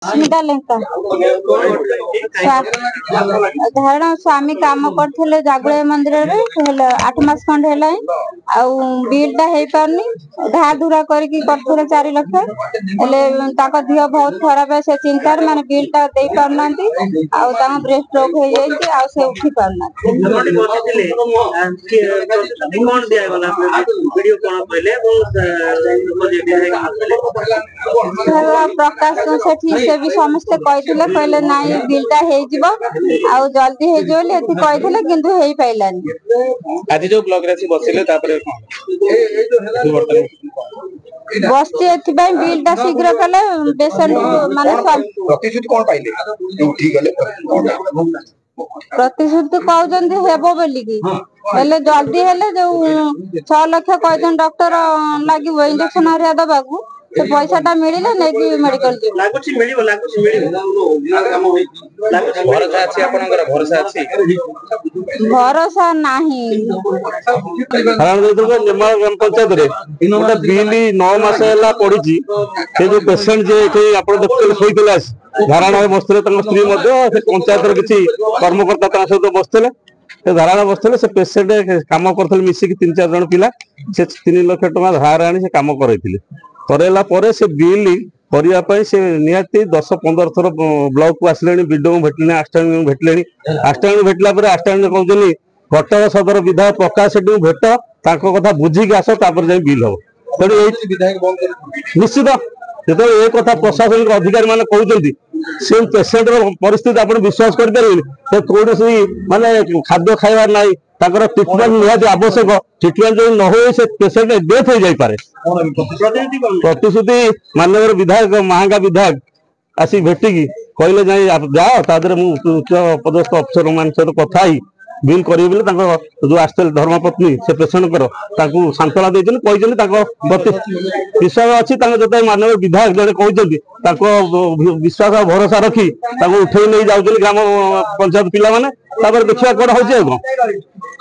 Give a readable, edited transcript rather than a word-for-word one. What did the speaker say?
स्मिता लेंका धारण स्वामी काम करते जागुड़ा मंदिर में 8 मास खंड है बिलटा हो पारनी धा धुरा करके 4 लाख दिह बहुत खराब है से चिंतार माने बिलटा दे पारना ब्रेस्ट स्ट्रोक हो जाए से उठी पारना प्रकाश से भी समस्ते कहले नाई बिलटा हो जल्दी हो किंतु हो पाइलानी आज जो ब्लॉक राशि बसिले तापर बस्ती एथिबाई बिलटा शीघ्र कले पेशेंट माने प्रतिश्रुति कोन पाइले उठी गले प्रतिश्रुति कहउजंदी हेबो बोली की हेले जल्दी हेले जो 6 लाख कहजन डॉक्टर लागि इंजेक्शन हरिया दबाकू तो पैसाटा मिलिले नै कि मेडिकल जी लागुची मिलिबो भरोसा अछि आपनकर भरोसा अछि भरोसा नाही कारण देखो निर्मल ग्राम पंचायत रे गोटे बिल 9 मास हैला पड़िची से जो पेशेंट जे एठी आपण देखले होइतला धारणा में बसले स्त्री से पंचायत किसी कर्मकर्ता सहित बसते धारणा बसते से पेसेंट कम करते मिसिक 3-4 जन पिला से 3 लाख टका धार आनी से कम करला से बिल करने से निहाती 10-15 थर ब्लॉक को आसिले विडो भेटले आस्टांग भेटले आस्टांग भेटला आस्टांग कहते कटक सदर विधायक प्रकाश सेठी भेट कथा बुझिक आस जाए बिल हम तेणु निश्चित जो ये कथा प्रशासनिक अधिकारी माने कहते से पेसेंट परिस्थिति आप विश्वास करें कौन माने खाद्य खाइबार ना ट्रिटमेंट निहाती आवश्यक ट्रिटमेंट जो न हो से पेसेंट डेथ हो जाए प्रतिश्रुति माननीय विधायक महांगा विधायक आसी भेटिकी कहले जाओ तादरे उच्च पदस्थ अफसर मान सहित कथा बिल करें जो आसते धर्मपत्नी से पेसेंट सांत्वना देते विश्वास अच्छी जो माननीय विधायक जड़े कहते विश्वास भरोसा रखी उठे नहीं जाऊँ ग्राम पंचायत पिला देखा कौन हो